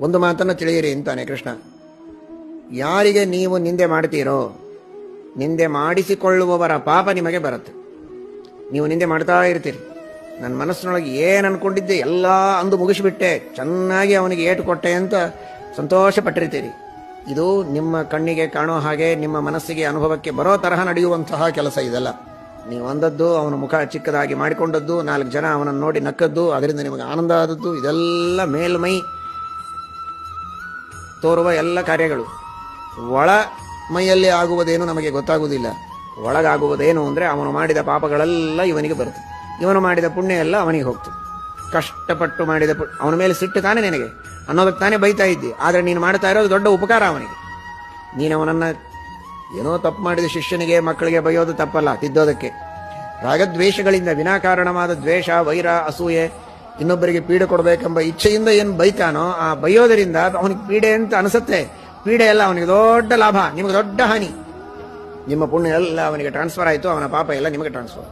ಒಂದು ಮಾತನ್ನು ತಿಳಿಯಿರಿ ಅಂತಾನೆ ಕೃಷ್ಣ. ಯಾರಿಗೆ ನೀವು ನಿಂದೆ ಮಾಡ್ತೀರೋ, ನಿಂದೆ ಮಾಡಿಸಿಕೊಳ್ಳುವವರ ಪಾಪ ನಿಮಗೆ ಬರುತ್ತೆ. ನೀವು ನಿಂದೆ ಮಾಡ್ತಾ ಇರ್ತೀರಿ. ನನ್ನ ಮನಸ್ಸಿನೊಳಗೆ ಏನು ಅನ್ಕೊಂಡಿದ್ದೆ ಎಲ್ಲ ಅಂದು ಮುಗಿಸಿಬಿಟ್ಟೆ, ಚೆನ್ನಾಗಿ ಅವನಿಗೆ ಏಟು ಕೊಟ್ಟೆ ಅಂತ ಸಂತೋಷ ಪಟ್ಟಿರ್ತೀರಿ. ಇದು ನಿಮ್ಮ ಕಣ್ಣಿಗೆ ಕಾಣೋ ಹಾಗೆ ನಿಮ್ಮ ಮನಸ್ಸಿಗೆ ಅನುಭವಕ್ಕೆ ಬರೋ ತರಹ ನಡೆಯುವಂತಹ ಕೆಲಸ ಇದೆಲ್ಲ. ನೀವು ಅಂದದ್ದು, ಅವನ ಮುಖ ಚಿಕ್ಕದಾಗಿ ಮಾಡಿಕೊಂಡದ್ದು, 4 ಜನ ಅವನನ್ನು ನೋಡಿ ನಕ್ಕದ್ದು, ಅದರಿಂದ ನಿಮಗೆ ಆನಂದ ಆದದ್ದು, ಇದೆಲ್ಲ ಮೇಲ್ಮೈ ತೋರುವ ಎಲ್ಲ ಕಾರ್ಯಗಳು. ಒಳ ಮೈಯಲ್ಲಿ ಆಗುವುದೇನು ನಮಗೆ ಗೊತ್ತಾಗುವುದಿಲ್ಲ. ಒಳಗಾಗುವುದೇನು ಅಂದರೆ ಅವನು ಮಾಡಿದ ಪಾಪಗಳೆಲ್ಲ ಇವನಿಗೆ ಬರ್ತದೆ, ಇವನು ಮಾಡಿದ ಪುಣ್ಯ ಎಲ್ಲ ಅವನಿಗೆ ಹೋಗ್ತದೆ. ಕಷ್ಟಪಟ್ಟು ಮಾಡಿದ ಅವನ ಮೇಲೆ ಸಿಟ್ಟು ತಾನೇ ನಿನಗೆ ಅನ್ನೋದಕ್ಕೆ ತಾನೇ ಬೈತಾ ಇದ್ದಿ. ಆದರೆ ನೀನು ಮಾಡ್ತಾ ಇರೋದು ದೊಡ್ಡ ಉಪಕಾರ ಅವನಿಗೆ. ನೀನು ಅವನನ್ನು ಏನೋ ತಪ್ಪು ಮಾಡಿದ ಶಿಷ್ಯನಿಗೆ ಮಕ್ಕಳಿಗೆ ಬೈಯೋದು ತಪ್ಪಲ್ಲ, ತಿದ್ದೋದಕ್ಕೆ. ರಾಗದ್ವೇಷಗಳಿಂದ ವಿನಾಕಾರಣವಾದ ದ್ವೇಷ, ವೈರ, ಅಸೂಯೆ, ಇನ್ನೊಬ್ಬರಿಗೆ ಪೀಡೆ ಕೊಡಬೇಕೆಂಬ ಇಚ್ಛೆಯಿಂದ ಏನು ಬೈತಾನೋ ಆ ಬೈಯೋದರಿಂದ ಅವನಿಗೆ ಪೀಡೆ ಅಂತ ಅನಿಸುತ್ತೆ. ಪೀಡೆ ಎಲ್ಲ ಅವನಿಗೆ ದೊಡ್ಡ ಲಾಭ, ನಿಮಗೆ ದೊಡ್ಡ ಹಾನಿ. ನಿಮ್ಮ ಪುಣ್ಯ ಎಲ್ಲ ಅವನಿಗೆ ಟ್ರಾನ್ಸ್ಫರ್ ಆಯಿತು, ಅವನ ಪಾಪ ಎಲ್ಲ ನಿಮಗೆ ಟ್ರಾನ್ಸ್ಫರ್.